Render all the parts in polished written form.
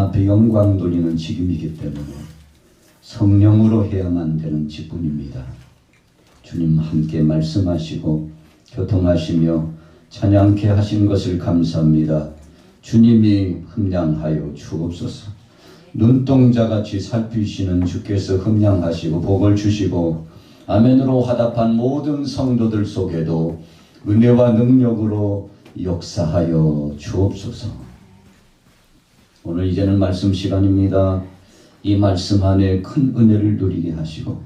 앞에 영광 돌리는 직임이기 때문에 성령으로 해야만 되는 직분입니다. 주님 함께 말씀하시고 교통하시며 찬양케 하신 것을 감사합니다. 주님이 흠량하여 주옵소서. 눈동자같이 살피시는 주께서 흠량하시고 복을 주시고 아멘으로 화답한 모든 성도들 속에도 은혜와 능력으로 역사하여 주옵소서. 오늘 이제는 말씀 시간입니다. 이 말씀 안에 큰 은혜를 누리게 하시고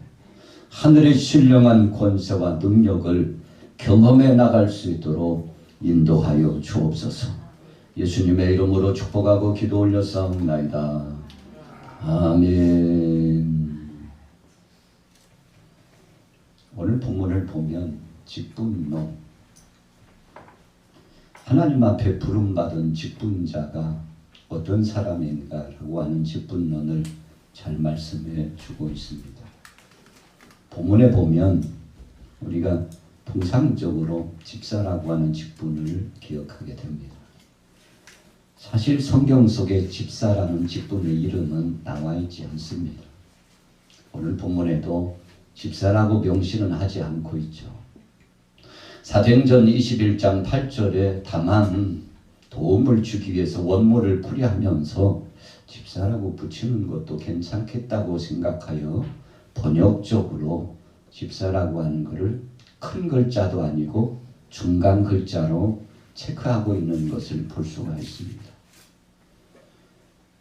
하늘의 신령한 권세와 능력을 경험해 나갈 수 있도록 인도하여 주옵소서. 예수님의 이름으로 축복하고 기도 올려사옵나이다. 아멘. 오늘 본문을 보면 직분노, 하나님 앞에 부름받은 직분자가 어떤 사람인가라고 하는 직분론을 잘 말씀해 주고 있습니다. 본문에 보면 우리가 통상적으로 집사라고 하는 직분을 기억하게 됩니다. 사실 성경 속에 집사라는 직분의 이름은 나와 있지 않습니다. 오늘 본문에도 집사라고 명시는 하지 않고 있죠. 사도행전 21장 8절에 다만 도움을 주기 위해서 원문을 풀이하면서 집사라고 붙이는 것도 괜찮겠다고 생각하여 번역적으로 집사라고 하는 것을 큰 글자도 아니고 중간 글자로 체크하고 있는 것을 볼 수가 있습니다.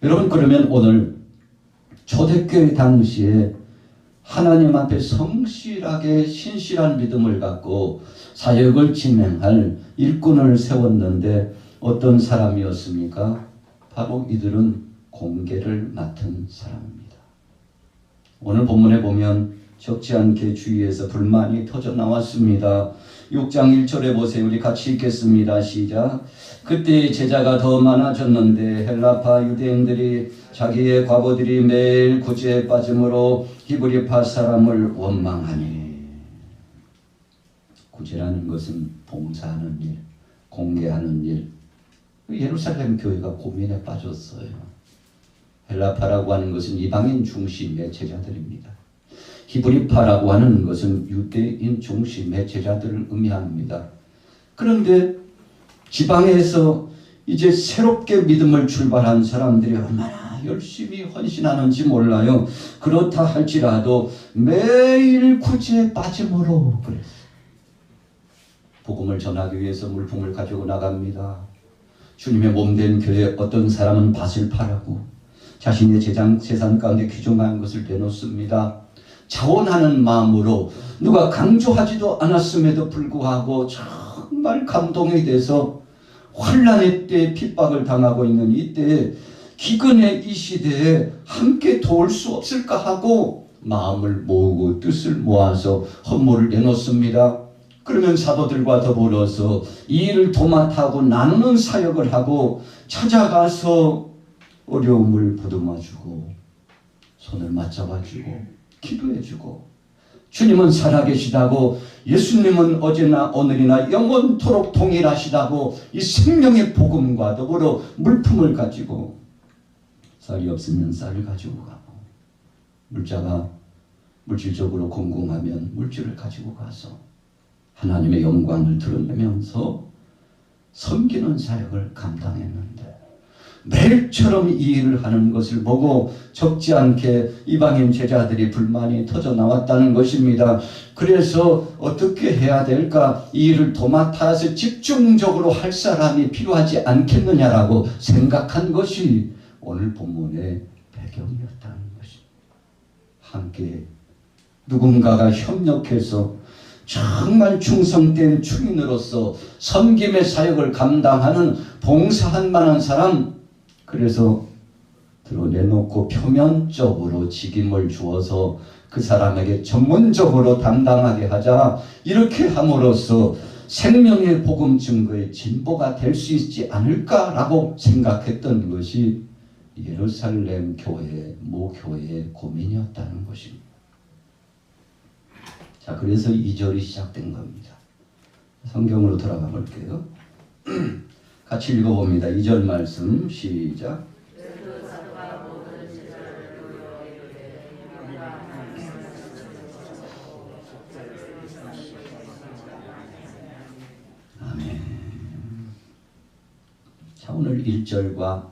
여러분, 그러면 오늘 초대교회 당시에 하나님 앞에 성실하게 신실한 믿음을 갖고 사역을 진행할 일꾼을 세웠는데 어떤 사람이었습니까? 바로 이들은 공계를 맡은 사람입니다. 오늘 본문에 보면 적지 않게 주위에서 불만이 터져 나왔습니다. 6장 1절에 보세요. 우리 같이 읽겠습니다. 시작. 그때 제자가 더 많아졌는데 헬라파 유대인들이 자기의 과부들이 매일 구제에 빠짐으로 히브리파 사람을 원망하니. 구제라는 것은 봉사하는 일, 공개하는 일. 예루살렘 교회가 고민에 빠졌어요. 헬라파라고 하는 것은 이방인 중심의 제자들입니다. 히브리파라고 하는 것은 유대인 중심의 제자들을 의미합니다. 그런데 지방에서 이제 새롭게 믿음을 출발한 사람들이 얼마나 열심히 헌신하는지 몰라요. 그렇다 할지라도 매일 구제에 빠짐으로 그랬어요. 복음을 전하기 위해서 물품을 가지고 나갑니다. 주님의 몸된 교회에 어떤 사람은 밭을 팔아고 자신의 재산 가운데 귀중한 것을 내놓습니다. 자원하는 마음으로 누가 강조하지도 않았음에도 불구하고 정말 감동이 돼서 환난의 때에 핍박을 당하고 있는 이때에 기근의 이 시대에 함께 도울 수 없을까 하고 마음을 모으고 뜻을 모아서 헌물을 내놓습니다. 그러면 사도들과 더불어서 이 일을 도맡아하고 나누는 사역을 하고 찾아가서 어려움을 보듬어주고 손을 맞잡아주고 기도해주고 주님은 살아계시다고 예수님은 어제나 오늘이나 영원토록 동일하시다고 이 생명의 복음과 더불어 물품을 가지고 쌀이 없으면 쌀을 가지고 가고 물자가 물질적으로 공공하면 물질을 가지고 가서 하나님의 영광을 드러내면서 섬기는 사역을 감당했는데 매일처럼 이 일을 하는 것을 보고 적지 않게 이방인 제자들이 불만이 터져 나왔다는 것입니다. 그래서 어떻게 해야 될까? 이 일을 도맡아서 집중적으로 할 사람이 필요하지 않겠느냐라고 생각한 것이 오늘 본문의 배경이었다는 것입니다. 함께 누군가가 협력해서 정말 충성된 충인으로서 섬김의 사역을 감당하는 봉사한 만한 사람, 그래서 드러내놓고 표면적으로 직임을 주어서 그 사람에게 전문적으로 담당하게 하자. 이렇게 함으로써 생명의 복음 증거의 진보가 될 수 있지 않을까라고 생각했던 것이 예루살렘 교회, 모교회의 고민이었다는 것입니다. 자, 그래서 2절이 시작된 겁니다. 성경으로 돌아가 볼게요. 같이 읽어봅니다. 2절 말씀 시작. 자, 오늘 1절과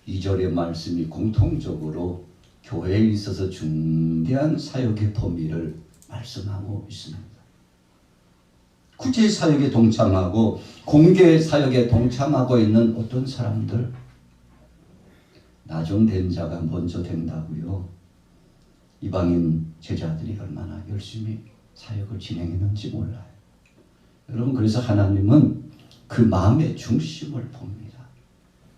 2절의 말씀이 공통적으로 교회에 있어서 중대한 사역의 범위를 말씀하고 있습니다. 구제 사역에 동참하고 공개 사역에 동참하고 있는 어떤 사람들, 나중된 자가 먼저 된다고요. 이방인 제자들이 얼마나 열심히 사역을 진행했는지 몰라요. 여러분, 그래서 하나님은 그 마음의 중심을 봅니다.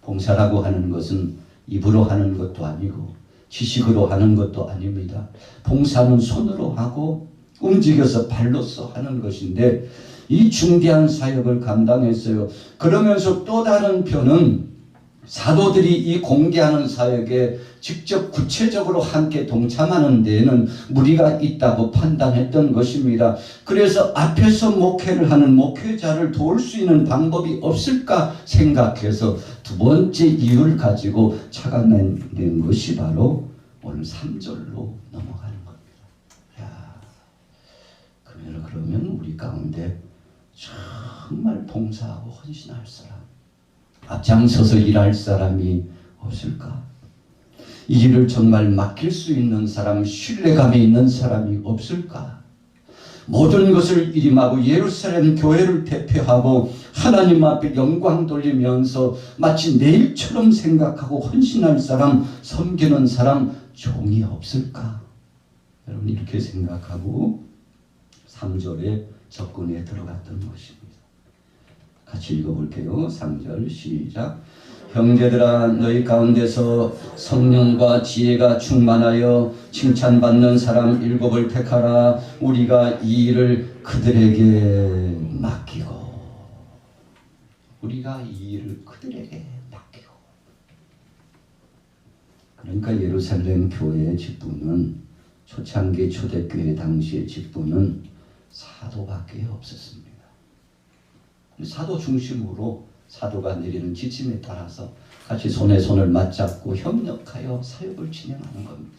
봉사라고 하는 것은 입으로 하는 것도 아니고 지식으로 하는 것도 아닙니다. 봉사는 손으로 하고 움직여서 발로서 하는 것인데 이 중대한 사역을 감당했어요. 그러면서 또 다른 편은 사도들이 이 공개하는 사역에 직접 구체적으로 함께 동참하는 데에는 무리가 있다고 판단했던 것입니다. 그래서 앞에서 목회를 하는 목회자를 도울 수 있는 방법이 없을까 생각해서 두 번째 이유를 가지고 착안낸 것이 바로 오늘 3절로 넘어가는 겁니다. 야, 그러면 우리 가운데 정말 봉사하고 헌신할 사람, 앞장서서 일할 사람이 없을까? 이 일을 정말 맡길 수 있는 사람, 신뢰감이 있는 사람이 없을까? 모든 것을 일임하고 예루살렘 교회를 대표하고 하나님 앞에 영광 돌리면서 마치 내 일처럼 생각하고 헌신할 사람, 섬기는 사람, 종이 없을까? 여러분, 이렇게 생각하고 3절에 접근에 들어갔던 것입니다. 같이 읽어볼게요. 3절 시작. 형제들아, 너희 가운데서 성령과 지혜가 충만하여 칭찬받는 사람 7을 택하라. 우리가 이 일을 그들에게 맡기고. 우리가 이 일을 그들에게 맡기고. 그러니까 예루살렘 교회의 직분은, 초창기 초대교회 당시의 직분은 사도밖에 없었습니다. 사도 중심으로 사도가 내리는 지침에 따라서 같이 손에 손을 맞잡고 협력하여 사역을 진행하는 겁니다.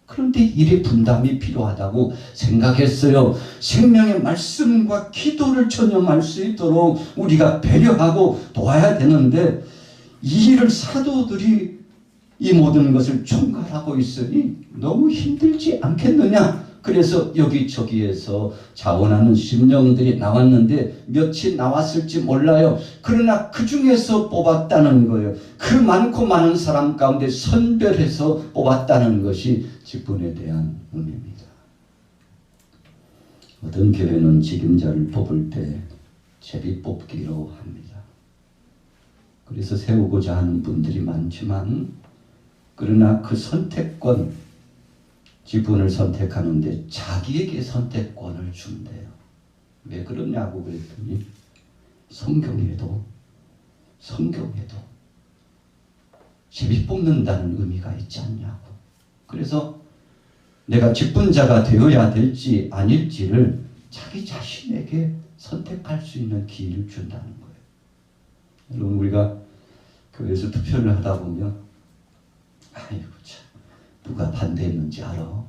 그런데 일의 분담이 필요하다고 생각했어요. 생명의 말씀과 기도를 전념할 수 있도록 우리가 배려하고 도와야 되는데 이 일을 사도들이 이 모든 것을 총괄하고 있으니 너무 힘들지 않겠느냐. 그래서 여기저기에서 자원하는 심령들이 나왔는데 몇이 나왔을지 몰라요. 그러나 그 중에서 뽑았다는 거예요. 그 많고 많은 사람 가운데 선별해서 뽑았다는 것이 직분에 대한 의미입니다. 어떤 교회는 직임자를 뽑을 때 제비 뽑기로 합니다. 그래서 세우고자 하는 분들이 많지만, 그러나 그 선택권, 직분을 선택하는데 자기에게 선택권을 준대요. 왜 그러냐고 그랬더니 성경에도 제비 뽑는다는 의미가 있지 않냐고. 그래서 내가 직분자가 되어야 될지 아닐지를 자기 자신에게 선택할 수 있는 기회를 준다는 거예요. 여러분, 우리가 교회에서 투표를 하다 보면 아이고 참, 누가 반대했는지 알아?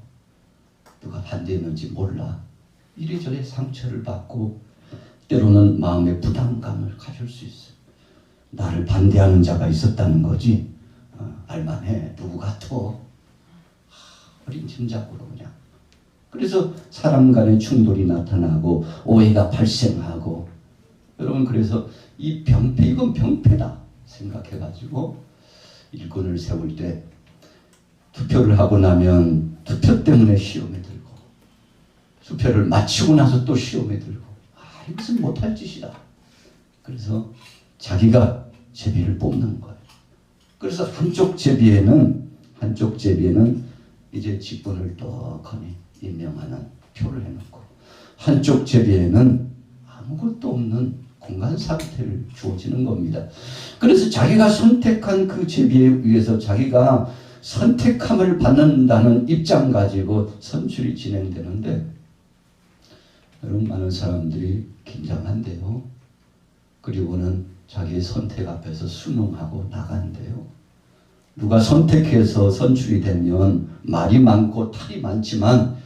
누가 반대했는지 몰라? 이리저리 상처를 받고 때로는 마음의 부담감을 가질 수 있어요. 나를 반대하는 자가 있었다는 거지. 알만해. 누구 같아? 어린 짐작으로 그냥. 그래서 사람 간의 충돌이 나타나고 오해가 발생하고, 여러분, 그래서 이 병폐, 이건 병폐다 생각해가지고 일꾼을 세울 때 투표를 하고 나면 투표 때문에 시험에 들고, 투표를 마치고 나서 또 시험에 들고, 이것은 못할 짓이다. 그래서 자기가 제비를 뽑는 거예요. 그래서 한쪽 제비에는 이제 직분을 떡하니 임명하는 표를 해놓고, 한쪽 제비에는 아무것도 없는 공간 상태를 주어지는 겁니다. 그래서 자기가 선택한 그 제비에 의해서 자기가 선택함을 받는다는 입장 가지고 선출이 진행되는데, 여러분, 많은 사람들이 긴장한대요. 그리고는 자기의 선택 앞에서 순응하고 나간대요. 누가 선택해서 선출이 되면 말이 많고 탈이 많지만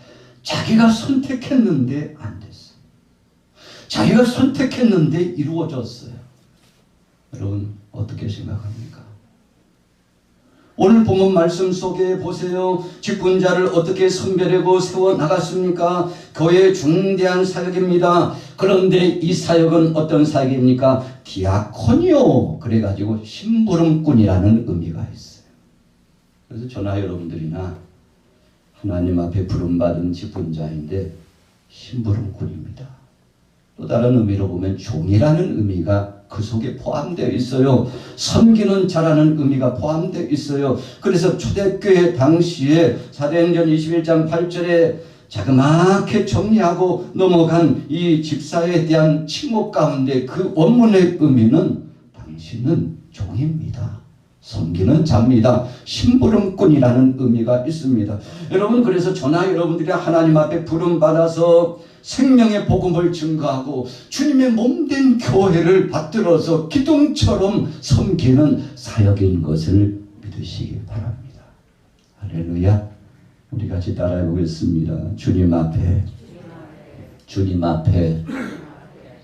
자기가 선택했는데 안 됐어요. 자기가 선택했는데 이루어졌어요. 여러분 어떻게 생각합니까? 오늘 본문 말씀 속에 보세요. 직분자를 어떻게 선별하고 세워나갔습니까? 교회의 중대한 사역입니다. 그런데 이 사역은 어떤 사역입니까? 디아코니오, 그래가지고 심부름꾼이라는 의미가 있어요. 그래서 저나 여러분들이나 하나님 앞에 부름받은 직분자인데 심부름꾼입니다. 또 다른 의미로 보면 종이라는 의미가 그 속에 포함되어 있어요. 섬기는 자라는 의미가 포함되어 있어요. 그래서 초대교회 당시에 사도행전 21장 8절에 자그맣게 정리하고 넘어간 이 집사에 대한 칭호 가운데 그 원문의 의미는 당신은 종입니다. 섬기는 자입니다. 심부름꾼이라는 의미가 있습니다. 여러분, 그래서 저나 여러분들이 하나님 앞에 부름받아서 생명의 복음을 증거하고 주님의 몸된 교회를 받들어서 기둥처럼 섬기는 사역인 것을 믿으시기 바랍니다. 할렐루야. 우리 같이 따라해 보겠습니다. 주님 앞에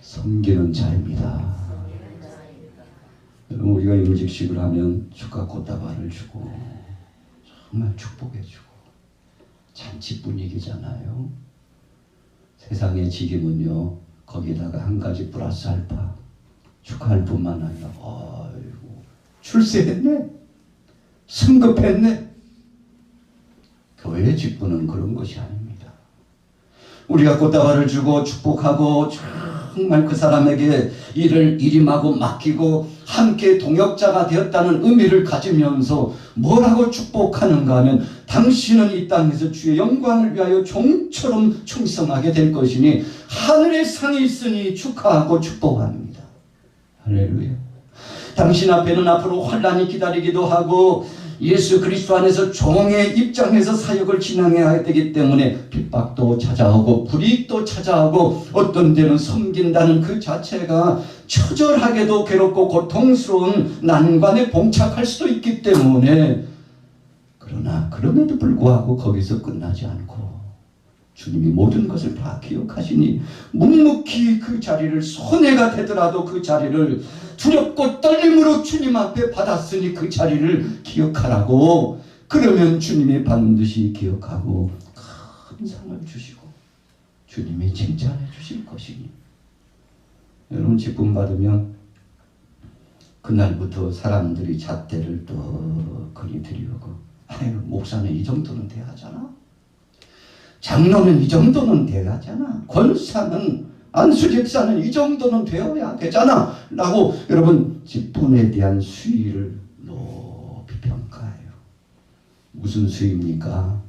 섬기는 자입니다. 여러분, 우리가 임직식을 하면 축하 꽃다발을 주고 정말 축복해주고 잔치 분위기잖아요. 세상의 직임은요, 거기다가 한 가지 플러스 알파 축하할 뿐만 아니라 아이고 출세했네, 승급했네. 교회의 직분은 그런 것이 아닙니다. 우리가 꽃다발을 주고 축복하고 정말 그 사람에게 일을 일임하고 맡기고 함께 동역자가 되었다는 의미를 가지면서 뭐라고 축복하는가 하면 당신은 이 땅에서 주의 영광을 위하여 종처럼 충성하게 될 것이니 하늘의 상이 있으니 축하하고 축복합니다. 할렐루야. 당신 앞에는 앞으로 환난이 기다리기도 하고 예수 그리스도 안에서 종의 입장에서 사역을 진행해야 되기 때문에 핍박도 찾아오고 불이익도 찾아오고 어떤 때는 섬긴다는 그 자체가 처절하게도 괴롭고 고통스러운 난관에 봉착할 수도 있기 때문에, 그러나 그럼에도 불구하고 거기서 끝나지 않고 주님이 모든 것을 다 기억하시니 묵묵히 그 자리를, 손해가 되더라도 그 자리를 두렵고 떨림으로 주님 앞에 받았으니 그 자리를 기억하라고. 그러면 주님이 반드시 기억하고 큰 상을 주시고 주님이 칭찬해 주실 것이니, 여러분 직분 받으면 그날부터 사람들이 잣대를 떡하니 들이우고, 아유 목사는 이 정도는 돼야 하잖아, 장로는 이 정도는 돼야 하잖아, 권사는 안수집사는 이 정도는 되어야 되잖아 라고 여러분 직분에 대한 수위를 높이 평가해요. 무슨 수위입니까?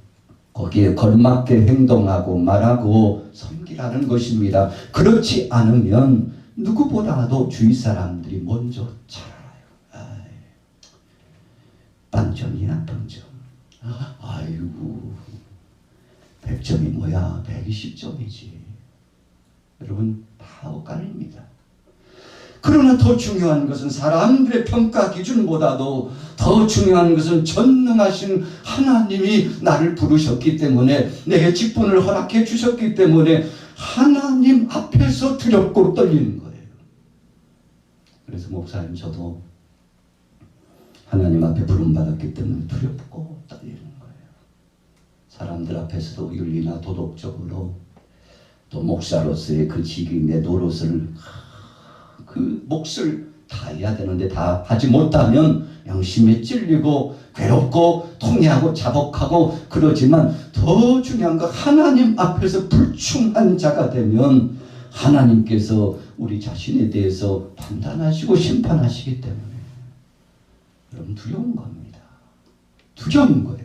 거기에 걸맞게 행동하고 말하고 섬기라는 것입니다. 그렇지 않으면 누구보다도 주위 사람들이 먼저 잘 알아요. 빵점이야 빵점. 아이고 100점이 뭐야, 120점이지. 여러분 다 엇갈립니다. 그러나 더 중요한 것은 사람들의 평가 기준보다도 더 중요한 것은 전능하신 하나님이 나를 부르셨기 때문에, 내게 직분을 허락해 주셨기 때문에 하나님 앞에서 두렵고 떨리는 거예요. 그래서 목사님, 저도 하나님 앞에 부름받았기 때문에 두렵고 떨리는 거예요. 사람들 앞에서도 윤리나 도덕적으로, 또 목사로서의 그 직임의 노릇을, 그 몫을 다해야 되는데 다 하지 못하면 양심에 찔리고 괴롭고 통해하고 자복하고 그러지만, 더 중요한 건 하나님 앞에서 불충한 자가 되면 하나님께서 우리 자신에 대해서 판단하시고 심판하시기 때문에 여러분 두려운 겁니다. 두려운 거예요.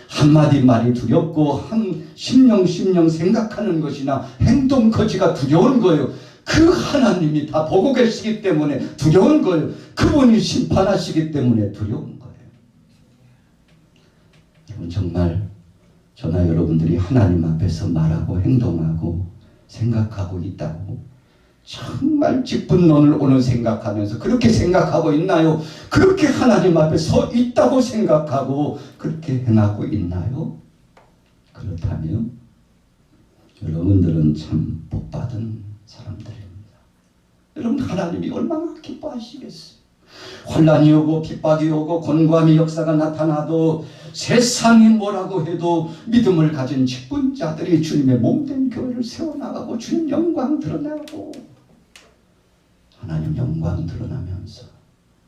한마디 말이 두렵고 한 심령 생각하는 것이나 행동 거지가 두려운 거예요. 그 하나님이 다 보고 계시기 때문에 두려운 거예요. 그분이 심판하시기 때문에 두려운 거예요. 여러분 정말 저나 여러분들이 하나님 앞에서 말하고 행동하고 생각하고 있다고 정말 직분론을 오늘 생각하면서 그렇게 생각하고 있나요? 그렇게 하나님 앞에 서 있다고 생각하고 그렇게 행하고 있나요? 그렇다면 여러분들은 참 복받은 사람들입니다. 여러분 하나님이 얼마나 기뻐하시겠어요? 환란이 오고 핍박이 오고 곤고함의 역사가 나타나도 세상이 뭐라고 해도 믿음을 가진 직분자들이 주님의 몸된 교회를 세워나가고 주님 영광 드러나고 하나님 영광 드러나면서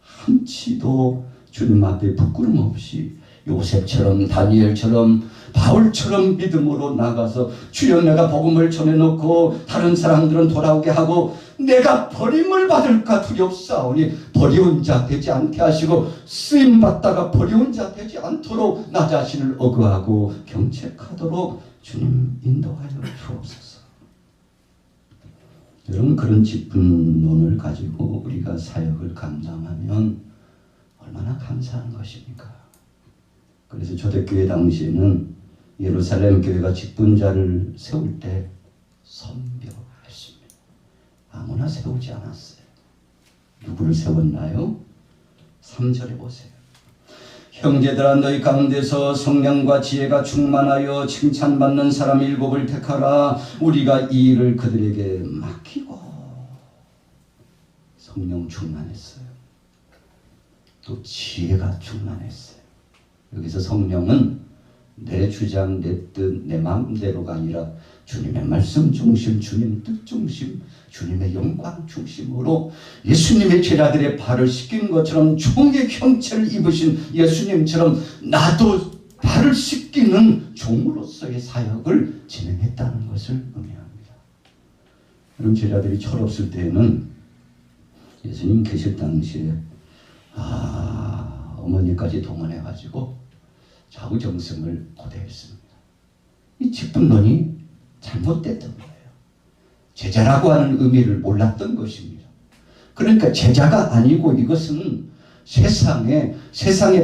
한치도 주님 앞에 부끄럼 없이 요셉처럼 다니엘처럼 바울처럼 믿음으로 나가서 주여 내가 복음을 전해놓고 다른 사람들은 돌아오게 하고 내가 버림을 받을까 두렵사오니 버리운 자 되지 않게 하시고 쓰임받다가 버리운 자 되지 않도록 나 자신을 어그하고 경책하도록 주님 인도하여 주옵소서. 여러분 그런 직분론을 가지고 우리가 사역을 감당하면 얼마나 감사한 것입니까? 그래서 초대교회 당시에는 예루살렘 교회가 직분자를 세울 때 선별했습니다. 아무나 세우지 않았어요. 누구를 세웠나요? 3절에 보세요. 형제들아 너희 가운데서 성령과 지혜가 충만하여 칭찬받는 사람 7을 택하라. 우리가 이 일을 그들에게 맡기고. 성령 충만했어요. 또 지혜가 충만했어요. 여기서 성령은 내 주장, 내 뜻, 내 마음대로가 아니라 주님의 말씀 중심, 주님 뜻 중심, 주님의 영광 중심으로 예수님의 제자들의 발을 씻긴 것처럼 종의 형체를 입으신 예수님처럼 나도 발을 씻기는 종으로서의 사역을 진행했다는 것을 의미합니다. 그런 제자들이 철없을 때에는 예수님 계실 당시에 어머니까지 동원해가지고 좌우정승을 고대했습니다. 이 직분론이 잘못됐던 거예요. 제자라고 하는 의미를 몰랐던 것입니다. 그러니까 제자가 아니고 이것은 세상의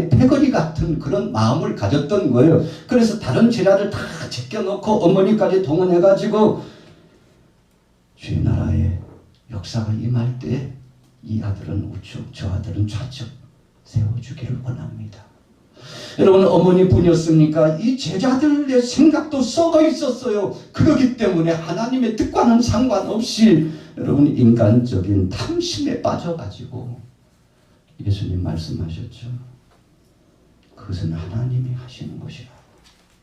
패거리 같은 그런 마음을 가졌던 거예요. 그래서 다른 제자들 다 제껴놓고 어머니까지 동원해가지고 주의 나라의 역사가 임할 때 이 아들은 우측, 저 아들은 좌측 세워주기를 원합니다. 여러분 어머니뿐이었습니까? 이 제자들의 생각도 썩어 있었어요. 그렇기 때문에 하나님의 뜻과는 상관없이 여러분 인간적인 탐심에 빠져가지고 예수님 말씀하셨죠. 그것은 하나님이 하시는 것이라.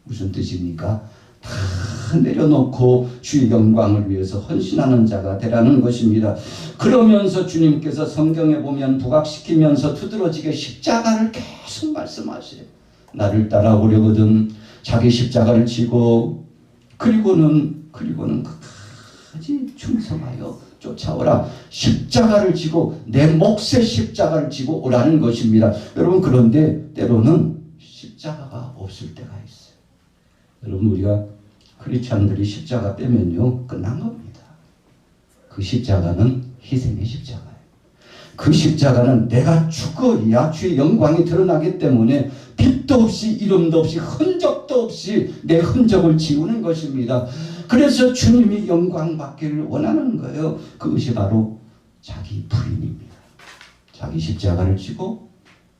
무슨 뜻입니까? 다 내려놓고 주의 영광을 위해서 헌신하는 자가 되라는 것입니다. 그러면서 주님께서 성경에 보면 부각시키면서 두드러지게 십자가를 계속 말씀하세요. 나를 따라오려거든 자기 십자가를 지고 그리고는 끝까지 충성하여 쫓아오라. 십자가를 지고 내 몫의 십자가를 지고 오라는 것입니다. 여러분 그런데 때로는 십자가가 없을 때가 있어요. 여러분 우리가 크리스찬들이 십자가 빼면요 끝난 겁니다. 그 십자가는 희생의 십자가예요. 그 십자가는 내가 죽어야 주의 영광이 드러나기 때문에 빛도 없이 이름도 없이 흔적도 없이 내 흔적을 지우는 것입니다. 그래서 주님이 영광 받기를 원하는 거예요. 그것이 바로 자기 부인입니다. 자기 십자가를 지고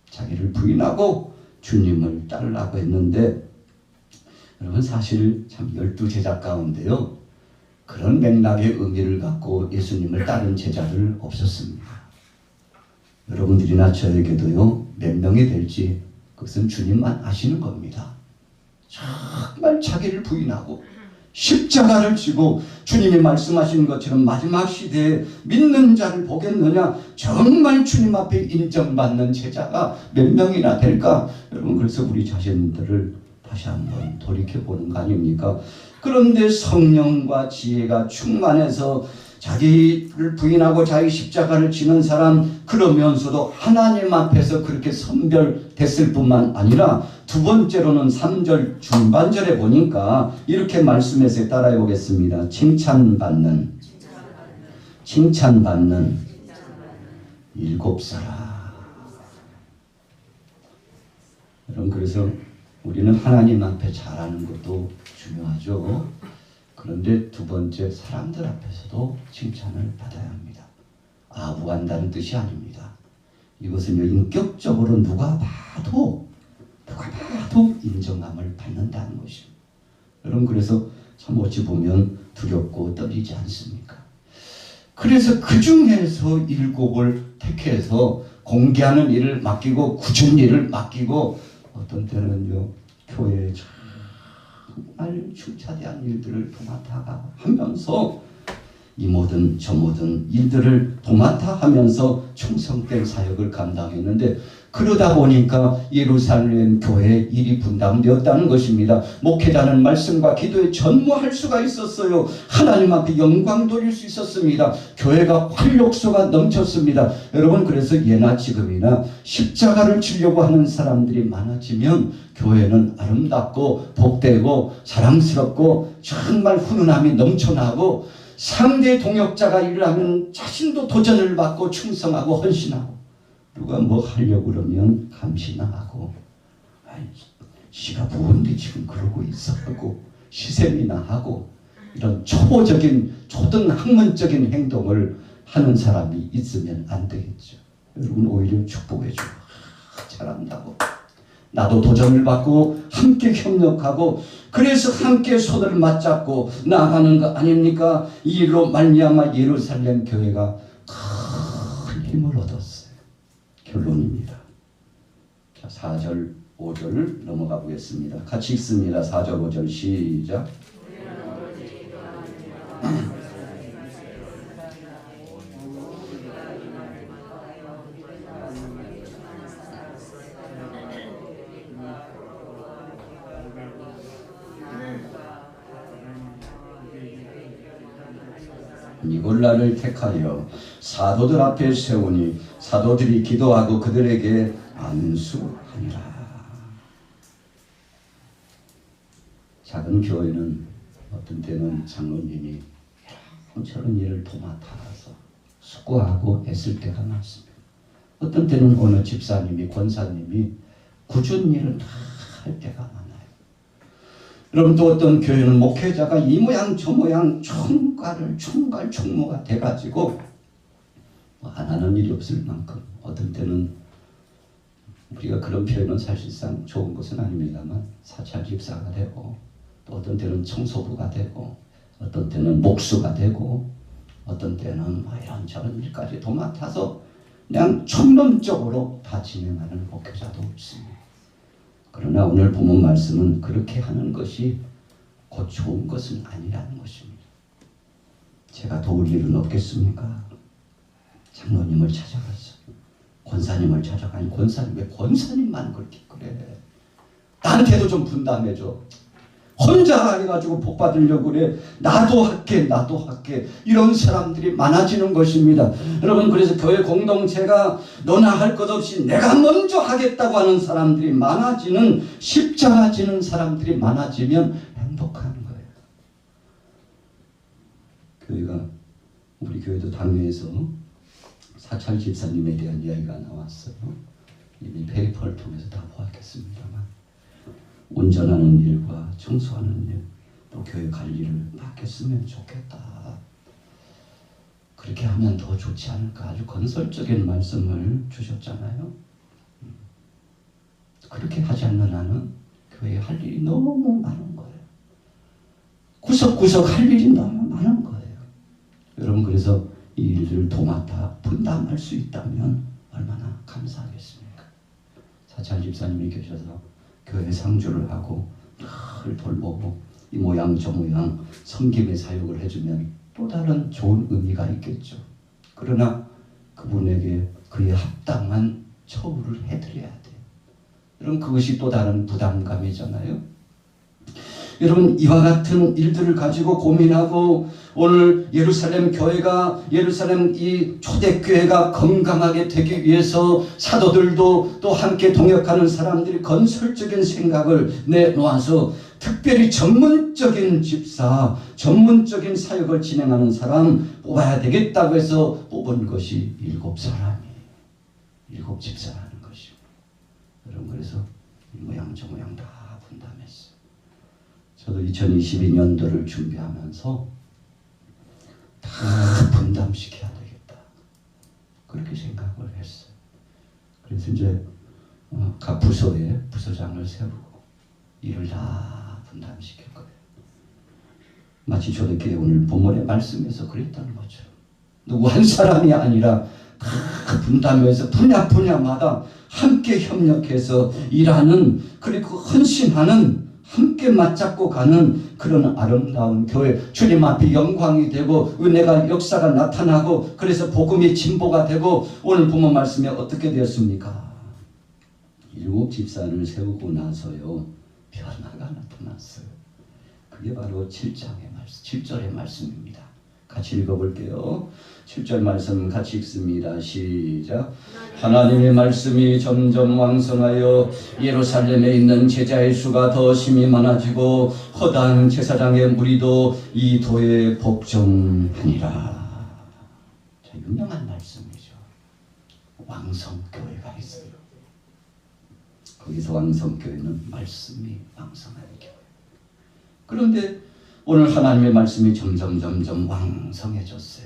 자기를 부인하고 주님을 따르라고 했는데 여러분 사실 참 12제자 가운데요 그런 맥락의 의미를 갖고 예수님을 따른 제자들 없었습니다. 여러분들이나 저에게도요 몇 명이 될지 그것은 주님만 아시는 겁니다. 정말 자기를 부인하고 십자가를 지고 주님이 말씀하신 것처럼 마지막 시대에 믿는 자를 보겠느냐. 정말 주님 앞에 인정받는 제자가 몇 명이나 될까. 여러분 그래서 우리 자신들을 다시 한번 돌이켜보는 거 아닙니까? 그런데 성령과 지혜가 충만해서 자기를 부인하고 자기 십자가를 지는 사람 그러면서도 하나님 앞에서 그렇게 선별됐을 뿐만 아니라 두 번째로는 3절 중반절에 보니까 이렇게 말씀해서 따라해 보겠습니다. 칭찬받는 7사람. 여러분 그래서 우리는 하나님 앞에 잘하는 것도 중요하죠. 그런데 두 번째 사람들 앞에서도 칭찬을 받아야 합니다. 아부한다는 뜻이 아닙니다. 이것은 인격적으로 누가 봐도 인정함을 받는다는 것입니다. 여러분 그래서 참 어찌 보면 두렵고 떨리지 않습니까? 그래서 그 중에서 7을 택해서 공개하는 일을 맡기고 굳은 일을 맡기고 어떤 때는요 교회에 정말 중차대한 일들을 도맡아 하면서 이 모든 저 모든 일들을 도맡아 하면서 충성된 사역을 감당했는데 그러다 보니까 예루살렘 교회의 일이 분담되었다는 것입니다. 목회자는 말씀과 기도에 전무할 수가 있었어요. 하나님 앞에 영광 돌릴 수 있었습니다. 교회가 활력소가 넘쳤습니다. 여러분 그래서 예나 지금이나 십자가를 지려고 하는 사람들이 많아지면 교회는 아름답고 복되고 사랑스럽고 정말 훈훈함이 넘쳐나고 상대 동역자가 일을 하면 자신도 도전을 받고 충성하고 헌신하고 누가 뭐 하려고 그러면 감시나 하고 씨가 뭔데 지금 그러고 있어 하고 시샘이나 하고 이런 초보적인 초등학문적인 행동을 하는 사람이 있으면 안 되겠죠. 여러분 오히려 축복해 주고 잘한다고 나도 도전을 받고 함께 협력하고 그래서 함께 손을 맞잡고 나아가는 거 아닙니까? 이 일로 말미암아 예루살렘 교회가 큰 힘을 얻었어요. 결론입니다. 자, 4절 5절 넘어가 보겠습니다. 같이 읽습니다. 4절 5절 시작. 니골라를 택하여 사도들 앞에 세우니 사도들이 기도하고 그들에게 안수하니라. 작은 교회는 어떤 때는 장로님이 이런저런 일을 도맡아서 수고하고 애쓸 때가 많습니다. 어떤 때는 어느 집사님이 권사님이 굳은 일을 다 할 때가 많아요. 여러분 또 어떤 교회는 목회자가 이 모양 저 모양 총괄 총무가 돼가지고 안 하는 일이 없을 만큼 어떤 때는 우리가 그런 표현은 사실상 좋은 것은 아닙니다만 사찰 집사가 되고 또 어떤 때는 청소부가 되고 어떤 때는 목수가 되고 어떤 때는 뭐 이런저런 일까지 도맡아서 그냥 총론적으로 다 진행하는 목회자도 없습니다. 그러나 오늘 본문 말씀은 그렇게 하는 것이 곧 좋은 것은 아니라는 것입니다. 제가 도울 일은 없겠습니까? 장로님을 찾아갔어. 권사님을 찾아가니 권사님 왜 권사님만 그렇게 그래? 나한테도 좀 분담해줘. 혼자 해가지고 복 받으려고 그래. 나도 할게 이런 사람들이 많아지는 것입니다. 여러분 그래서 교회 공동체가 너나 할 것 없이 내가 먼저 하겠다고 하는 사람들이 많아지는 십자가 지는 사람들이 많아지면 행복한 거예요. 교회가 우리 교회도 당회에서 사찰 집사님에 대한 이야기가 나왔어요. 이미 페이퍼를 통해서 다 보았겠습니다만 운전하는 일과 청소하는 일, 또 교회 관리를 맡겼으면 좋겠다. 그렇게 하면 더 좋지 않을까. 아주 건설적인 말씀을 주셨잖아요. 그렇게 하지 않는 한은 교회에 할 일이 너무 많은 거예요. 구석구석 할 일이 너무 많은 거예요. 여러분 그래서 이 일을 도맡아 분담할 수 있다면 얼마나 감사하겠습니까? 사찰 집사님이 계셔서 교회 상주를 하고 늘 돌보고 이 모양 저 모양 섬김의 사역을 해주면 또 다른 좋은 의미가 있겠죠. 그러나 그분에게 그에 합당한 처우를 해드려야 돼요. 여러분 그것이 또 다른 부담감이잖아요. 여러분 이와 같은 일들을 가지고 고민하고 오늘 예루살렘 교회가 예루살렘 이 초대교회가 건강하게 되기 위해서 사도들도 또 함께 동역하는 사람들이 건설적인 생각을 내놓아서 특별히 전문적인 집사, 전문적인 사역을 진행하는 사람 뽑아야 되겠다고 해서 뽑은 것이 7사람이 7집사라는 것이고 여러분 그래서 이 모양 저 모양 다 분담했어요. 저도 2022년도를 준비하면서 다 분담시켜야 되겠다. 그렇게 생각을 했어요. 그래서 이제 각 부서에 부서장을 세우고 일을 다 분담시킬 거예요. 마치 초대교회 오늘 본문의 말씀에서 그랬다는 것처럼 누구 한 사람이 아니라 다 분담해서 분야마다 함께 협력해서 일하는, 그리고 헌신하는, 함께 맞잡고 가는 그런 아름다운 교회, 주님 앞에 영광이 되고 은혜가, 역사가 나타나고, 그래서 복음이 진보가 되고. 오늘 본문 말씀에 어떻게 되었습니까? 7 집사를 세우고 나서요, 변화가 나타났어요. 그게 바로 7장의 말씀, 7절의 말씀입니다. 같이 읽어볼게요. 7절 말씀 같이 읽습니다. 시작. 하나님의 말씀이 점점 왕성하여 예루살렘에 있는 제자의 수가 더 심히 많아지고 허다한 제사장의 무리도 이 도에 복종하니라. 자, 유명한 말씀이죠. 왕성교회가 있어요. 거기서 왕성교회는 말씀이 왕성한 교회. 그런데 오늘 하나님의 말씀이 점점 왕성해졌어요.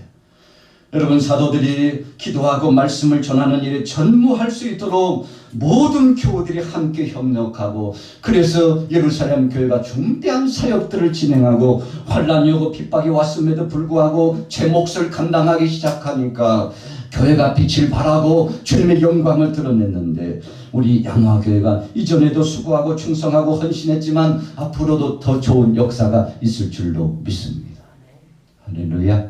여러분, 사도들이 기도하고 말씀을 전하는 일에 전무할 수 있도록 모든 교우들이 함께 협력하고, 그래서 예루살렘 교회가 중대한 사역들을 진행하고, 환난이 오고 핍박이 왔음에도 불구하고 제 몫을 감당하기 시작하니까 교회가 빛을 발하고 주님의 영광을 드러냈는데, 우리 양화교회가 이전에도 수고하고 충성하고 헌신했지만 앞으로도 더 좋은 역사가 있을 줄로 믿습니다. 할렐루야.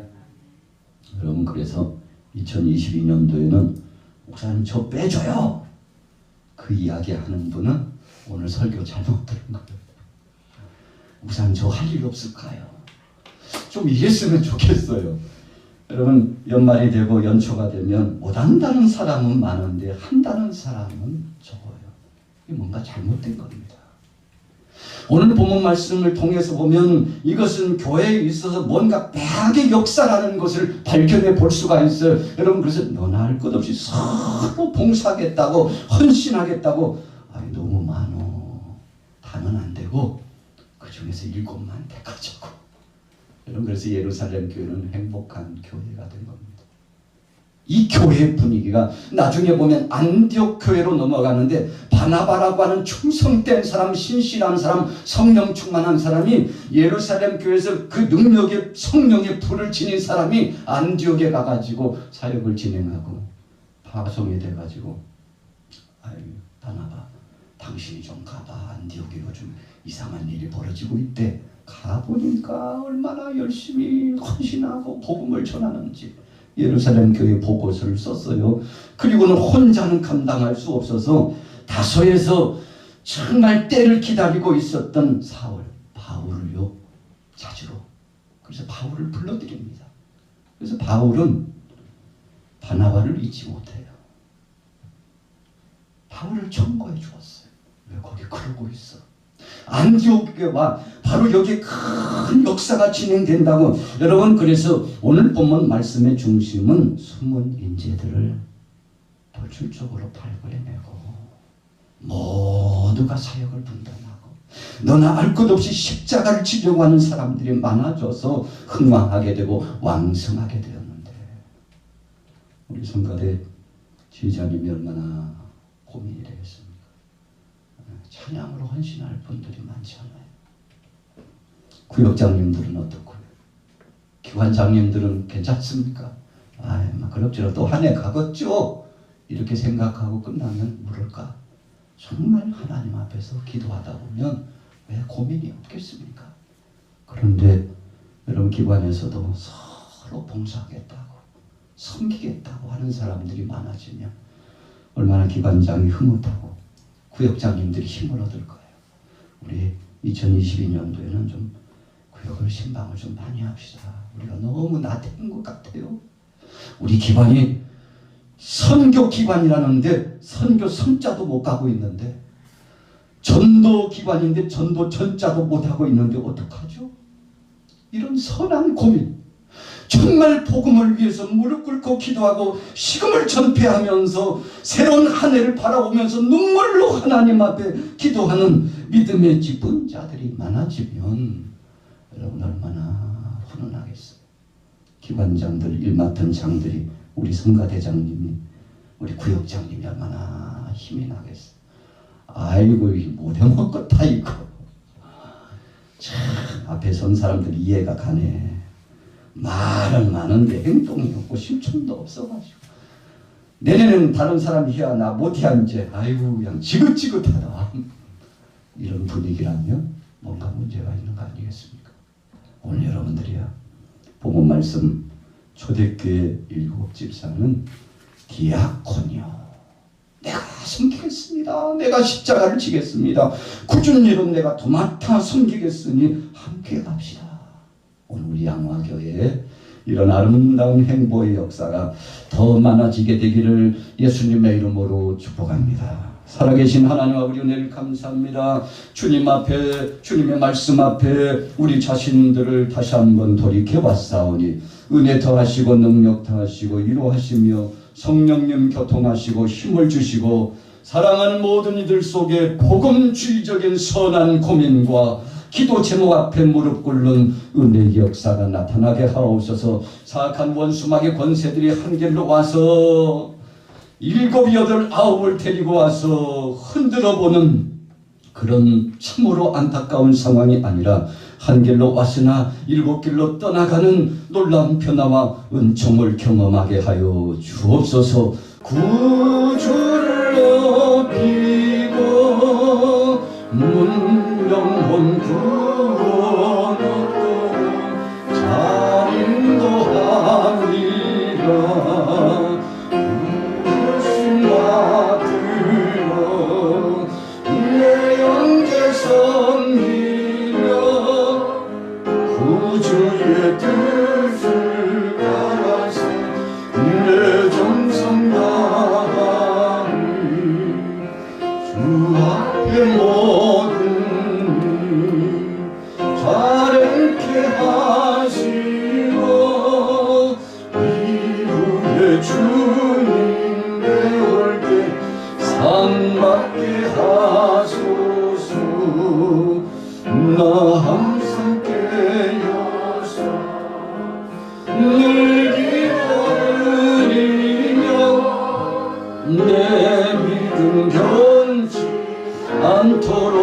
여러분, 그래서 2022년도에는 목사님 저 빼줘요, 그 이야기 하는 분은 오늘 설교 잘못 들은 거예요. 목사님 저 할 일 없을까요? 좀 이랬으면 좋겠어요. 여러분, 연말이 되고 연초가 되면 못한다는 사람은 많은데 한다는 사람은 적어요. 이게 뭔가 잘못된 겁니다. 오늘 본문 말씀을 통해서 보면 이것은 교회에 있어서 뭔가 대학의 역사라는 것을 발견해 볼 수가 있어요. 여러분, 그래서 너나 할 것 없이 서로 봉사하겠다고, 헌신하겠다고, 아니 너무 많어, 다는 안 되고 그 중에서 7만 택하자고. 여러분, 그래서 예루살렘 교회는 행복한 교회가 된 겁니다. 이 교회의 분위기가 나중에 보면 안디옥 교회로 넘어가는데, 바나바라고 하는 충성된 사람, 신실한 사람, 성령 충만한 사람이 예루살렘 교회에서 그 능력의, 성령의 불을 지닌 사람이 안디옥에 가가지고 사역을 진행하고 파송이 돼가지고, 아유 바나바 당신이 좀 가봐, 안디옥에 요즘 이상한 일이 벌어지고 있대. 가보니까 얼마나 열심히 헌신하고 복음을 전하는지 예루살렘 교회 보고서를 썼어요. 그리고는 혼자는 감당할 수 없어서 다소에서 정말 때를 기다리고 있었던 사울, 바울을요 찾으러, 그래서 바울을 불러드립니다. 그래서 바울은 바나바를 잊지 못해요. 바울을 청구해 주었어요. 왜 거기 그러고 있어? 안디옥교회와 바로 여기에 큰 역사가 진행된다고. 여러분, 그래서 오늘 본문 말씀의 중심은 숨은 인재들을 돌출적으로 발굴해내고 모두가 사역을 분담하고, 너나 알 것 없이 십자가를 지려고 하는 사람들이 많아져서 흥왕하게 되고 왕성하게 되었는데, 우리 성가대 지휘자님이 얼마나 고민이 되겠습니까? 찬양으로 헌신할 분들이 많지 않아요. 구역장님들은 어떻고요? 기관장님들은 괜찮습니까? 아이, 그럭저럭 또 한 해 가겠죠? 이렇게 생각하고 끝나면 모를까? 정말 하나님 앞에서 기도하다 보면 왜 고민이 없겠습니까? 그런데 여러분, 기관에서도 서로 봉사하겠다고, 섬기겠다고 하는 사람들이 많아지면 얼마나 기관장이 흐뭇하고 구역장님들이 힘을 얻을 거예요. 우리 2022년도에는 좀 구역을 신방을 좀 많이 합시다. 우리가 너무 나태한 것 같아요. 우리 기관이 선교 기관이라는데 선교 선자도 못 가고 있는데, 전도 기관인데 전도 전자도 못 하고 있는데 어떡하죠? 이런 선한 고민, 정말 복음을 위해서 무릎 꿇고 기도하고 식음을 전폐하면서 새로운 한 해를 바라보면서 눈물로 하나님 앞에 기도하는 믿음의 집분자들이 많아지면 여러분 얼마나 훈훈하겠어요. 기관장들, 일 맡은 장들이, 우리 성가대장님이, 우리 구역장님이 얼마나 힘이 나겠어요. 아이고, 이게 못해먹고 다 이거 참 앞에 선 사람들 이해가 가네. 말은 많은데 행동이 없고 실천도 없어가지고 내년에는 다른 사람이 해야 나 못해 이제 아이고 그냥 지긋지긋하다. 이런 분위기라면 뭔가 문제가 있는 거 아니겠습니까? 오늘 여러분들이야 본문 말씀 초대교회 7집사는 디아코니요. 내가 섬기겠습니다. 내가 십자가를 지겠습니다. 굳은 일은 내가 도맡아 섬기겠으니 함께 갑시다. 오늘 우리 양화교회에 이런 아름다운 행보의 역사가 더 많아지게 되기를 예수님의 이름으로 축복합니다. 살아계신 하나님과 우리 은혜를 감사합니다. 주님 앞에 주님의 말씀 앞에 우리 자신들을 다시 한번 돌이켜봤사오니 은혜 더하시고 능력 더하시고 위로하시며 성령님 교통하시고 힘을 주시고 사랑하는 모든 이들 속에 복음주의적인 선한 고민과 기도 제목 앞에 무릎 꿇는 은혜의 역사가 나타나게 하옵소서. 사악한 원수막의 권세들이 한 길로 와서 7, 8, 9을 데리고 와서 흔들어보는 그런 참으로 안타까운 상황이 아니라 한 길로 왔으나 7길로 떠나가는 놀라운 변화와 은총을 경험하게 하여 주옵소서. 구주를 높이고 문명혼 구원 얻고 자린도 하리라. 부르심 받들어 내 영계 섬기며 구주의 뜻을 따라서 내 정성 다하리. 주 앞에 모든 자랭케 하시고 이후에 주님 배울 때 상 받게 하소서. 나 항상 깨어서 늘 기도드리며 내 믿음 변치 않도록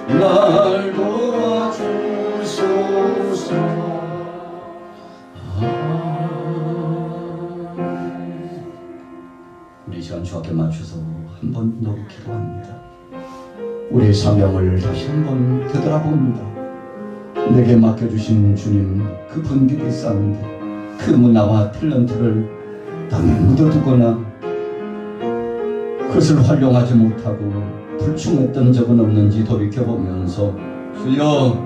날 도와주소서. 우리 시간 주 앞에 맞춰서 한 번 더 기도합니다. 우리의 사명을 다시 한번 되돌아봅니다. 내게 맡겨주신 주님 그 분깃이 쌓는데 그 문화와 탤런트를 땅에 묻어두거나 그것을 활용하지 못하고 불충했던 적은 없는지 돌이켜보면서 주여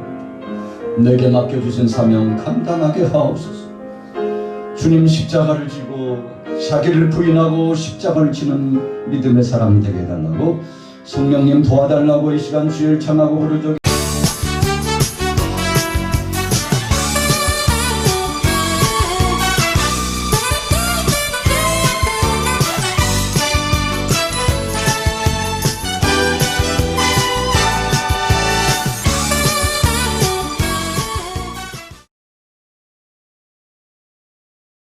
내게 맡겨주신 사명 감당하게 하옵소서. 주님 십자가를 지고 자기를 부인하고 십자가를 지는 믿음의 사람 되게 해달라고 성령님 도와달라고 이 시간 주를 청하고 부르짖